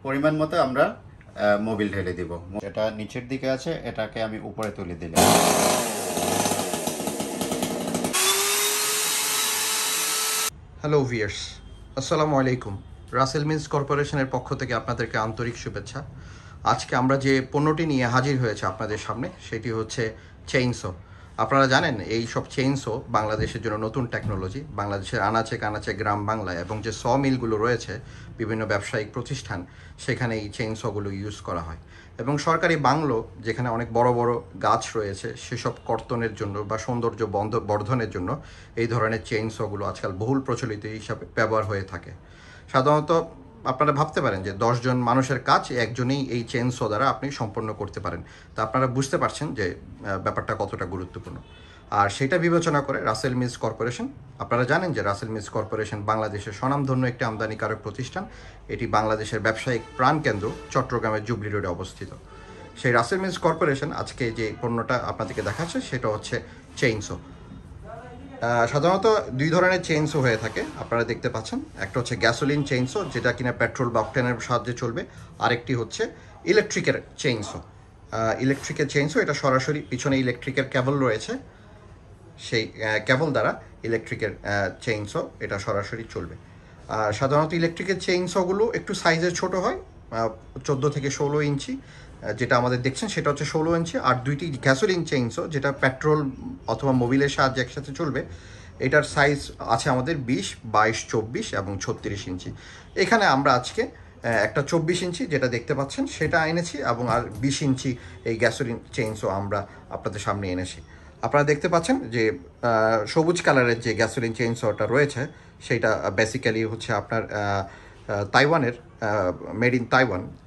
পরিমাণ মতো আমরা মোবিল ঢেলে দিব। এটা নিচের দিকে আছে, এটাকে আমি উপরে তুলে দিলাম। হ্যালো ভিউয়ার্স, আসসালামু আলাইকুম। রাসেল মিন্স কর্পোরেশনের পক্ষ থেকে আপনাদেরকে আন্তরিক শুভেচ্ছা। আজকে আমরা যে পণ্যটি নিয়ে হাজির হয়েছে আপনাদের সামনে সেটি হচ্ছে চেইনসো। আপনারা জানেন এই সব চেইনসো বাংলাদেশের জন্য নতুন টেকনোলজি। বাংলাদেশের আনাচে কানাচে গ্রাম বাংলায় এবং যে মিলগুলো রয়েছে বিভিন্ন ব্যবসায়িক প্রতিষ্ঠান, সেখানে এই চেইনসোগুলো ইউজ করা হয়। এবং সরকারি বাংলো যেখানে অনেক বড় বড় গাছ রয়েছে সেসব কর্তনের জন্য বা সৌন্দর্য বর্ধনের জন্য এই ধরনের চেইনসোগুলো আজকাল বহুল প্রচলিত হিসাবে ব্যবহার হয়ে থাকে। সাধারণত আপনারা ভাবতে পারেন যে 10 জন মানুষের কাজ একজনেই এই চেইনসো দ্বারা আপনি সম্পন্ন করতে পারেন। তা আপনারা বুঝতে পারছেন যে ব্যাপারটা কতটা গুরুত্বপূর্ণ। আর সেটা বিবেচনা করে রাসেল মিলস কর্পোরেশন, আপনারা জানেন যে রাসেল মিলস কর্পোরেশন বাংলাদেশের স্বনামধন্য একটি আমদানিকারক প্রতিষ্ঠান। এটি বাংলাদেশের ব্যবসায়িক প্রাণকেন্দ্র চট্টগ্রামের জুবলি রোডে অবস্থিত। সেই রাসেল মিলস কর্পোরেশন আজকে যে পণ্যটা আপনাদেরকে দেখাচ্ছে সেটা হচ্ছে চেইনসো। সাধারণত দুই ধরনের চেইনসো হয়ে থাকে, আপনারা দেখতে পাচ্ছেন। একটা হচ্ছে গ্যাসোলিন চেইনসো, যেটা কিনা পেট্রোল বা অকটেনের সাহায্যে চলবে। আরেকটি হচ্ছে ইলেকট্রিকের চেইনসো। ইলেকট্রিকের চেইনসো এটা সরাসরি পিছনে ইলেকট্রিকের কেবল রয়েছে, সেই কেবল দ্বারা ইলেকট্রিকের চেইনসো এটা সরাসরি চলবে। সাধারণত ইলেকট্রিকের চেইনসোগুলো একটু সাইজে ছোট হয়, 14 থেকে 16 ইঞ্চি। যেটা আমাদের দেখছেন সেটা হচ্ছে 16 ইঞ্চি। আর দুইটি গ্যাসোলিন চেইনসো যেটা পেট্রোল অথবা মোবিলের সাহায্যে একসাথে চলবে, এটার সাইজ আছে আমাদের 20, 22, 24 এবং 36 ইঞ্চি। এখানে আমরা আজকে একটা 24 ইঞ্চি যেটা দেখতে পাচ্ছেন সেটা এনেছি, এবং আর 20 ইঞ্চি এই গ্যাসোলিন চেইনসো আমরা আপনাদের সামনে এনেছি। আপনারা দেখতে পাচ্ছেন যে সবুজ কালারের যে গ্যাসোলিন চেইনসোটা রয়েছে সেটা বেসিক্যালি হচ্ছে আপনার তাইওয়ানের, মেড ইন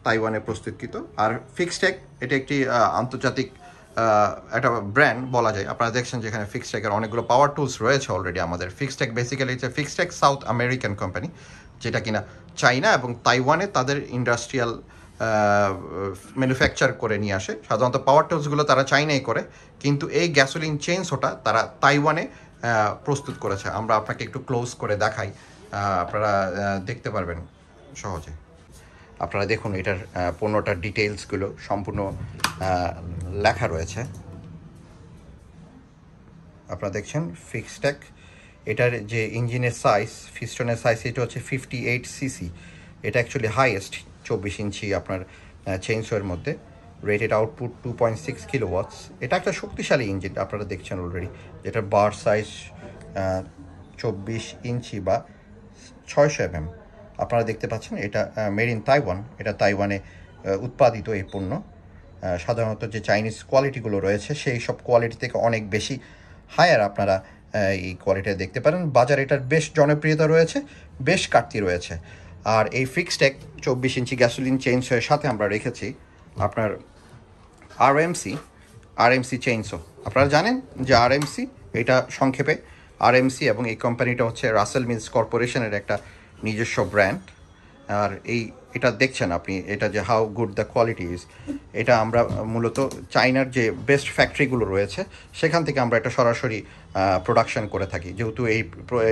তাইওয়ানে প্রস্তুতকৃত। আর ফিক্সটেক এটা একটি আন্তর্জাতিক একটা ব্র্যান্ড বলা যায়। আপনারা দেখছেন যেখানে ফিক্সটেকের অনেকগুলো পাওয়ার টুলস রয়েছে অলরেডি আমাদের। ফিক্সটেক বেসিক্যালি হচ্ছে ফিক্সটেক সাউথ আমেরিকান কোম্পানি, যেটা কিনা চাইনা এবং তাইওয়ানে তাদের ইন্ডাস্ট্রিয়াল ম্যানুফ্যাকচার করে নিয়ে আসে। সাধারণত পাওয়ার টুলসগুলো তারা চাইনাই করে, কিন্তু এই গ্যাসোলিন চেইনসোটা তারা তাইওয়ানে প্রস্তুত করেছে। আমরা আপনাকে একটু ক্লোজ করে দেখাই, আপনারা দেখতে পারবেন সহজে। আপনারা দেখুন এটার পণ্যটার ডিটেলসগুলো সম্পূর্ণ লেখা রয়েছে। আপনারা দেখছেন ফিক্সটেক, এটার যে ইঞ্জিনের সাইজ, পিস্টনের সাইজ, এটা হচ্ছে 58 সিসি। এটা অ্যাকচুয়ালি হাইয়েস্ট 24 ইঞ্চি আপনার চেইনসোর মধ্যে। Rated output 2.6 কিলোওয়াটস। এটা একটা শক্তিশালী ইঞ্জিন, আপনারা দেখছেন অলরেডি। যেটার বার সাইজ 24 ইঞ্চি বা 600 mm। আপনারা দেখতে পাচ্ছেন এটা মেড ইন তাইওয়ান, এটা তাইওয়ানে উৎপাদিত এই পণ্য। সাধারণত যে চাইনিজ কোয়ালিটিগুলো রয়েছে সেই সব কোয়ালিটি থেকে অনেক বেশি হায়ার আপনারা এই কোয়ালিটি দেখতে পারেন। বাজারে এটার বেশ জনপ্রিয়তা রয়েছে, বেশ কাটতি রয়েছে। আর এই ফিক্সটেক 24 ইঞ্চি গ্যাসোলিন চেইনসোর সাথে আমরা রেখেছি আপনার আরএমসি চেইনসো। আপনারা জানেন যে আরএমসি এটা সংক্ষেপে আরএমসি, এবং এই কোম্পানিটা হচ্ছে রাসেল মিলস কর্পোরেশনের একটা নিজস্ব ব্র্যান্ড। আর এটা দেখছেন আপনি, এটা যে how good the quality is, এটা আমরা মূলত চায়নার যে বেস্ট ফ্যাক্টরিগুলো রয়েছে সেখান থেকে আমরা এটা সরাসরি প্রোডাকশন করে থাকি। যেহেতু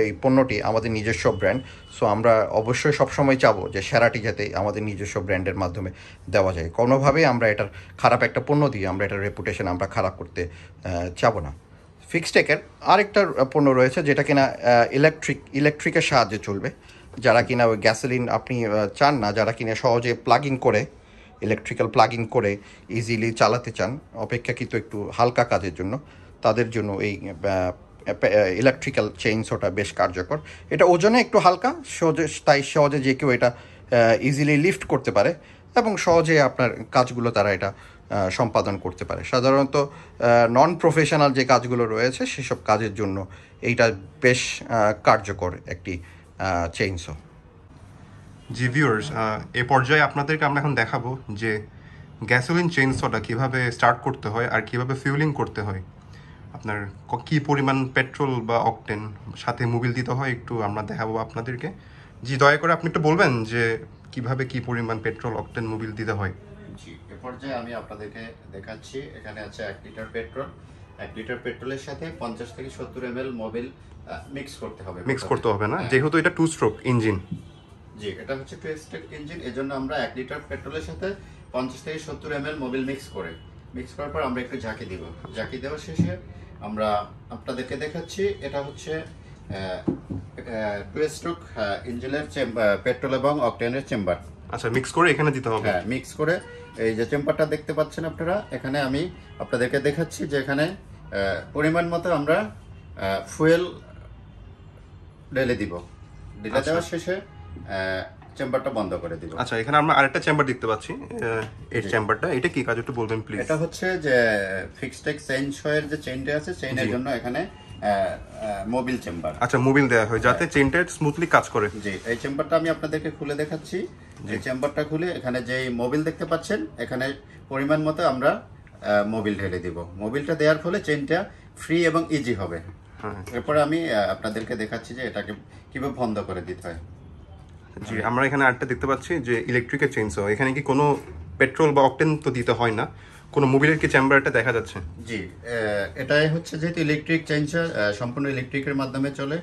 এই পণ্যটি আমাদের নিজস্ব ব্র্যান্ড, সো আমরা অবশ্যই সবসময় চাবো যে সেরাটি যাতে আমাদের নিজস্ব ব্র্যান্ডের মাধ্যমে দেওয়া যায়। কোনোভাবেই আমরা এটার খারাপ একটা পণ্য দিয়ে আমরা এটার রেপুটেশন আমরা খারাপ করতে চাবো না। ফিক্সটেকের আরেকটা পণ্য রয়েছে যেটা কিনা ইলেকট্রিকের সাহায্যে চলবে। যারা কিনা ওই গ্যাসোলিন আপনি চান না, যারা কিনা সহজে ইলেকট্রিক্যাল প্লাগিং করে ইজিলি চালাতে চান অপেক্ষাকৃত একটু হালকা কাজের জন্য, তাদের জন্য এই ইলেকট্রিক্যাল চেইনসোটা বেশ কার্যকর। এটা ওজনে একটু হালকা, তাই সহজে যে কেউ এটা ইজিলি লিফট করতে পারে এবং সহজে আপনার কাজগুলো তারা এটা সম্পাদন করতে পারে। সাধারণত নন প্রফেশনাল যে কাজগুলো রয়েছে সেসব কাজের জন্য এইটা বেশ কার্যকর একটি চেইনসো। জি ভিউয়ার্স, এ পর্যায়ে আপনাদেরকে আমরা এখন দেখাবো যে গ্যাসোলিন চেইনসোটা কীভাবে স্টার্ট করতে হয় আর কীভাবে ফিউলিং করতে হয়। আপনার কী পরিমাণ পেট্রোল বা অকটেন সাথে মোবিল দিতে হয় একটু আমরা দেখাবো আপনাদেরকে। জি, দয়া করে আপনি একটু বলবেন যে কিভাবে কী পরিমাণ পেট্রোল অকটেন মোবিল দিতে হয়। জি, এ পর্যায়ে আমি আপনাদেরকে দেখাচ্ছি। এখানে আছে 1 লিটার পেট্রোল। 1 লিটার পেট্রোলের সাথে 50 থেকে 70 ml মোবিল মিক্স করতে হবে না, যেহেতু এটা 2 স্ট্রোক ইঞ্জিন। জি, এটা হচ্ছে ফিক্সটেক ইঞ্জিন। এর জন্য আমরা 1 লিটার পেট্রোলের সাথে 50 থেকে 70 ml মোবিল মিক্স করার পর আমরা একটু ঝাঁকি দিব। ঝাঁকি দেওয়ার শেষে আমরা আপনাদেরকে দেখাচ্ছি, এটা হচ্ছে 2 স্ট্রোক ইঞ্জিনের পেট্রোল এবং অকটেনের চেম্বার। আচ্ছা, মিক্স করে এখানে দিতে হবে। হ্যাঁ, মিক্স করে এই যে চেম্বারটা দেখতে পাচ্ছেন আপনারা, এখানে আমি আপনাদেরকে দেখাচ্ছি যে এখানে পরিমাণ মতো আমরা ফুয়েল ঢেলে দিব। ঢেলে দেওয়ার শেষে চেম্বারটা বন্ধ করে দিব। আচ্ছা, এখানে আমরা আরেকটা চেম্বার দেখতে পাচ্ছি। এই চেম্বারটা, এটা কি কাজ একটু বলবেন প্লিজ? এটা হচ্ছে যে ফিক্সটেক চেইন শয়ের যে চেইনটা আছে, চেইনের জন্য এখানে মোবিল চেম্বার। আচ্ছা, মোবিল দেওয়া হয় যাতে চেইনটা স্মুথলি কাজ করে। জি, এই চেম্বারটা আমি আপনাদেরকে খুলে দেখাচ্ছি। এই চেম্বারটা খুলে এখানে যে মোবিল দেখতে পাচ্ছেন, এখানে পরিমাণ মতো আমরা মোবিল ঢেলে দিব। মোবিলটা দেওয়ার ফলে চেইনটা ফ্রি এবং ইজি হবে। এরপরে আমি আপনাদেরকে দেখাচ্ছি যে এটাকে কিভাবে বন্ধ করে দিতে হয়। জি, আমরা এখানে আরেকটা দেখতে পাচ্ছি যে ইলেকট্রিকের চেইনসো। এখানে কি কোনো পেট্রোল বা অকটেন তো দিতে হয় না, কোনো মোবিলের কি চেম্বারটা দেখা যাচ্ছে? জি, এটাই হচ্ছে যেহেতু ইলেকট্রিক চেইনটা সম্পূর্ণ ইলেকট্রিকের মাধ্যমে চলে,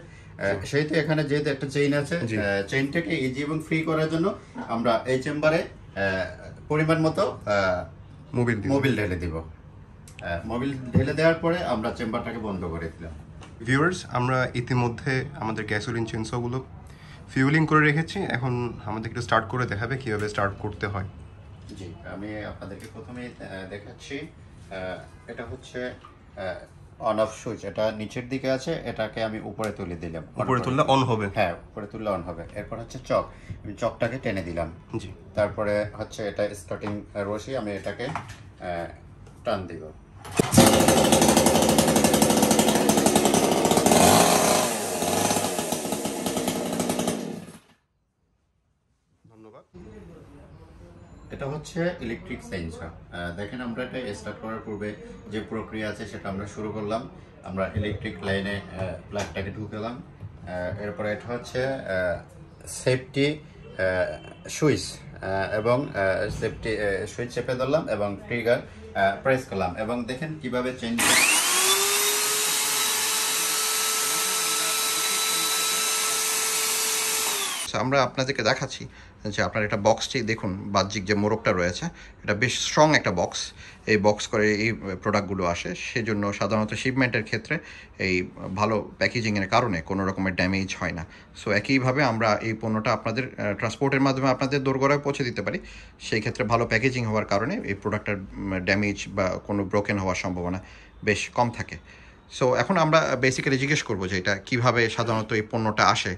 সেহেতু এখানে যেহেতু একটা চেইন আছে, চেইনটাকে ইজি এবং ফ্রি করার জন্য আমরা এই চেম্বারে পরিমাণ মতো মোবিল ঢেলে দিব। মোবিল ঢেলে দেওয়ার পরে আমরা চেম্বারটাকে বন্ধ করে দিলাম। ভিউয়ার্স, আমরা ইতিমধ্যে আমাদের গ্যাসোলিন চেইনসোগুলো ফিউলিং করে রেখেছি। এখন আমাদের একটু স্টার্ট করে দেখাবে কিভাবে স্টার্ট করতে হয়। জি, আমি আপনাদেরকে প্রথমেই দেখাচ্ছি। এটা হচ্ছে অন অফ সুইচ, এটা নিচের দিকে আছে, এটাকে আমি উপরে তুলে দিলাম। উপরে তুললে অন হবে? হ্যাঁ, উপরে তুললে অন হবে। এরপর হচ্ছে চক, আমি চকটাকে টেনে দিলাম। জি, তারপরে হচ্ছে এটা স্টার্টিং রশি, আমি এটাকে টান দিব। ধন্যবাদ। এটা হচ্ছে ইলেকট্রিক সেন্সর। দেখেন, আমরা এটা স্টার্ট করার পূর্বে যে প্রক্রিয়া আছে সেটা আমরা শুরু করলাম। আমরা ইলেকট্রিক লাইনে প্লাগটাকে ঢুকালাম। এরপরে এটা হচ্ছে সেফটি সুইচ, এবং সেফটি সুইচ চেপে ধরলাম এবং ট্রিগার প্রেস করলাম, এবং দেখেন কিভাবে চেঞ্জ। আমরা আপনাদেরকে দেখাচ্ছি যে আপনার এটা বক্সটি দেখুন, বাহ্যিক যে মোড়কটা রয়েছে এটা বেশ স্ট্রং একটা বক্স। এই বক্স করে এই প্রোডাক্টগুলো আসে, সেজন্য সাধারণত শিপমেন্টের ক্ষেত্রে এই ভালো প্যাকেজিংয়ের কারণে কোনো রকমের ড্যামেজ হয় না। সো একইভাবে আমরা এই পণ্যটা আপনাদের ট্রান্সপোর্টের মাধ্যমে আপনাদের দোরগোড়ায় পৌঁছে দিতে পারি। সেই ক্ষেত্রে ভালো প্যাকেজিং হওয়ার কারণে এই প্রোডাক্টটার ড্যামেজ বা কোনো ব্রোকেন হওয়ার সম্ভাবনা বেশ কম থাকে। সো এখন আমরা বেসিক্যালি জিজ্ঞেস করবো যে এটা কীভাবে সাধারণত এই পণ্যটা আসে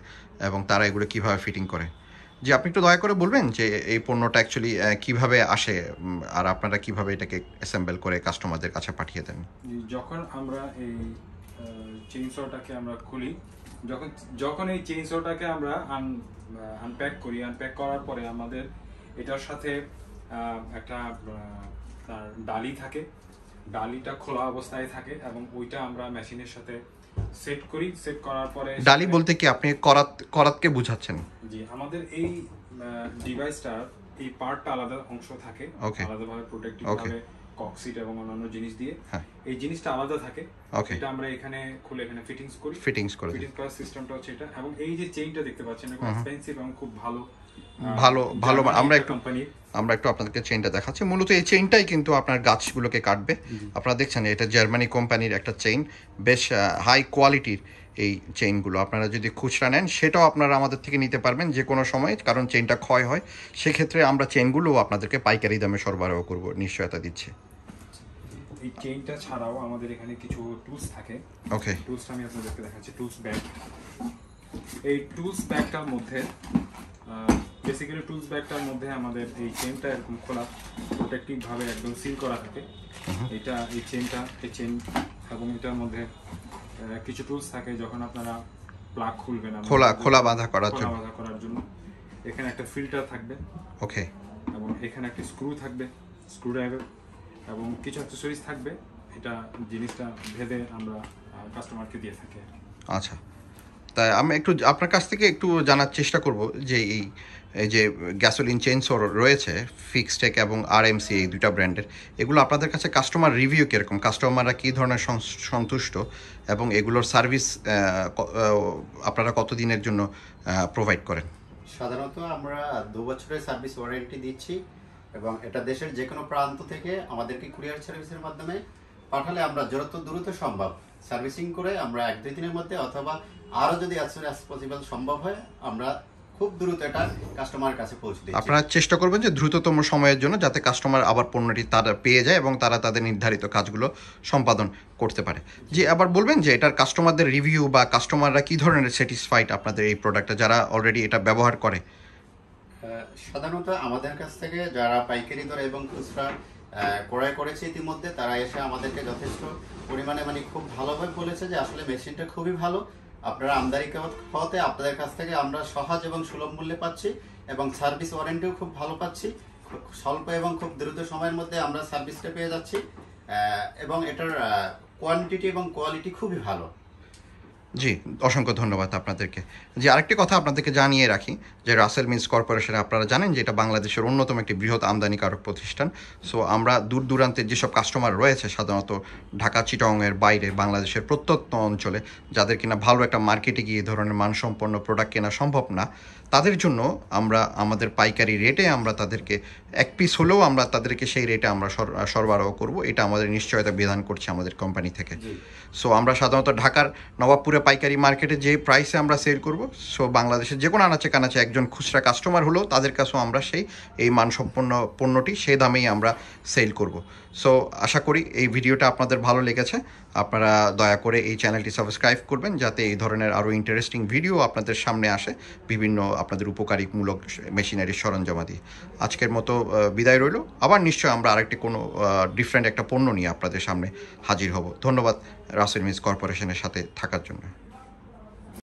এবং তারা এগুলো কীভাবে ফিটিং করে। জি, আপনি একটু দয়া করে বলবেন যে এই পণ্যটা অ্যাকচুয়ালি কীভাবে আসে আর আপনারা কীভাবে এটাকে অ্যাসেম্বল করে কাস্টমারদের কাছে পাঠিয়ে দেন? যখন আমরা এই চেইনসটাকে আমরা খুলি, যখন এই চেইনসটাকে আমরা আনপ্যাক করার পরে আমাদের এটার সাথে একটা তার ডালি থাকে। ডালিটা খোলা অবস্থায় থাকে এবং ওইটা আমরা মেশিনের সাথে সেট করি। সেট করার পরে ডালি বলতে কি আপনি করাতকে বুঝাচ্ছেন? জি, আমাদের এই ডিভাইসটার এই পার্টটা আলাদা অংশ থাকে, আলাদাভাবে প্রোটেক্টিভ ভাবে কক্সিট এবং অন্যান্য জিনিস দিয়ে এই জিনিসটা আলাদা থাকে। এটা আমরা এখানে খুলে এখানে ফিটিংস করার সিস্টেমটা হচ্ছে এটা। এবং এই যে চেইনটা দেখতে পাচ্ছেন, এটা এক্সপেন্সিভ এবং খুব ভালো। আমরা একটু আপনাদেরকে চেইনটা দেখাচ্ছি। মূলত এই চেইনটাই কিন্তু আপনার গাছগুলোকে কাটবে। আপনারা দেখছেন এটা জার্মানি কোম্পানির একটা চেইন, বেশ হাই কোয়ালিটির এই চেইনগুলো। আপনারা যদি খুচরা নেন সেটাও আপনারা আমাদের থেকে নিতে পারবেন যে কোনো সময়, কারণ চেইনটা ক্ষয় হয়। সেক্ষেত্রে আমরা চেইনগুলোও আপনাদেরকে পাইকারি দামে সরবরাহ করব, নিশ্চয়তা দিচ্ছি। এই চেইনটা ছাড়াও আমাদের এখানে কিছু টুলস থাকে। ওকে, টুলসটা আমি আপনাদেরকে দেখাচ্ছি। Tools bag. এই টুলস ব্যাগটার মধ্যে বেসিক্যালি টুলস ব্যাগটার মধ্যে আমাদের এই চেইনটা এরকম খোলা প্রোটেক্টিভ ভাবে একদম সিল করা থাকে। এটা এই চেইন এবং এটার মধ্যে কিছু টুলস থাকে যখন আপনারা প্লাগ খুলবেন, খোলা বাঁধা করার জন্য। এখানে একটা ফিল্টার থাকবে, ওকে, এবং এখানে একটা স্ক্রু থাকবে, স্ক্রু ড্রাইভার, এবং কিছু অ্যাকসেসরিজ থাকবে। এটা জিনিসটা ভেদে আমরা কাস্টমারকে দিয়ে থাকি। আচ্ছা, তাই আমি একটু আপনার কাছ থেকে একটু জানার চেষ্টা করব যে এই যে গ্যাসোলিন চেইনসর রয়েছে ফিক্সটেক এবং আরএমসি, এই দুটা ব্র্যান্ডের, এগুলো আপনাদের কাছে কাস্টমার রিভিউ কীরকম? কাস্টমাররা কী ধরনের সন্তুষ্ট এবং এগুলোর সার্ভিস আপনারা কতদিনের জন্য প্রোভাইড করেন? সাধারণত আমরা 2 বছরের সার্ভিস ওয়ারেন্টি দিচ্ছি এবং এটা দেশের যে কোনো প্রান্ত থেকে আমাদেরকে কুরিয়ার সার্ভিসের মাধ্যমে পাঠালে আমরা যত দ্রুত সম্ভব সার্ভিসিং করে আমরা 1-2 দিনের মধ্যে অথবা আরও যদি অ্যাজ সুন অ্যাজ পসিবল সম্ভব হয় আমরা খুব দ্রুত এটা কাস্টমারের কাছে পৌঁছে দিচ্ছি। আপনারা চেষ্টা করবেন যে দ্রুততম সময়ের জন্য যাতে কাস্টমার আবার পণ্যটি তারা পেয়ে যায় এবং তারা তাদের নির্ধারিত কাজগুলো সম্পাদন করতে পারে। জি, আবার বলবেন যে এটার কাস্টমারদের রিভিউ বা কাস্টমাররা কী ধরনের স্যাটিসফাইড আপনাদের এই প্রোডাক্টটা যারা অলরেডি এটা ব্যবহার করে? সাধারণত আমাদের কাছ থেকে যারা পাইকারি দরে এবং খুচরা ক্রয় করেছে ইতিমধ্যে তারা এসে আমাদেরকে যথেষ্ট পরিমাণে মানে খুব ভালোভাবে বলেছে যে আসলে মেশিনটা খুবই ভালো, আপনারা আমদানি হওয়াতে আপনাদের কাছ থেকে আমরা সহজ এবং সুলভ মূল্যে পাচ্ছি এবং সার্ভিস ওয়ারেন্টিও খুব ভালো পাচ্ছি, স্বল্প এবং খুব দ্রুত সময়ের মধ্যে আমরা সার্ভিসটা পেয়ে যাচ্ছি এবং এটার কোয়ান্টিটি এবং কোয়ালিটি খুবই ভালো। জি, অসংখ্য ধন্যবাদ আপনাদেরকে। যে আরেকটি কথা আপনাদেরকে জানিয়ে রাখি যে রাসেল মিন্স কর্পোরেশনে আপনারা জানেন যে এটা বাংলাদেশের অন্যতম একটি বৃহৎ আমদানিকারক প্রতিষ্ঠান। সো আমরা দূর দূরান্তের যেসব কাস্টমার রয়েছে সাধারণত ঢাকা চিটাগংয়ের বাইরে বাংলাদেশের প্রত্যন্ত অঞ্চলে যাদের কিনা ভালো একটা মার্কেটে গিয়ে এই ধরনের মানসম্পন্ন প্রোডাক্ট কেনা সম্ভব না, তাদের জন্য আমরা আমাদের পাইকারি রেটে আমরা তাদেরকে এক পিস হলেও আমরা তাদেরকে সেই রেটে আমরা সরবরাহ করব, এটা আমাদের নিশ্চয়তা বিধান করছে আমাদের কোম্পানি থেকে। সো আমরা সাধারণত ঢাকার নবাবপুরে পাইকারি মার্কেটে যে প্রাইসে আমরা সেল করব, সো বাংলাদেশের যে কোনো আনাচে কানাচে একজন খুচরা কাস্টমার হলেও তাদের কাছেও আমরা এই মানসম্পন্ন পণ্যটি সেই দামেই আমরা সেল করব। সো আশা করি এই ভিডিওটা আপনাদের ভালো লেগেছে। আপনারা দয়া করে এই চ্যানেলটি সাবস্ক্রাইব করবেন যাতে এই ধরনের আরও ইন্টারেস্টিং ভিডিও আপনাদের সামনে আসে বিভিন্ন আপনাদের উপকারীমূলক মেশিনারির সরঞ্জামাদি। আজকের মতো বিদায় রইল, আবার নিশ্চয় আমরা আরেকটি কোনো ডিফারেন্ট একটা পণ্য নিয়ে আপনাদের সামনে হাজির হব। ধন্যবাদ রাসেল মিন্স কর্পোরেশনের সাথে থাকার জন্য।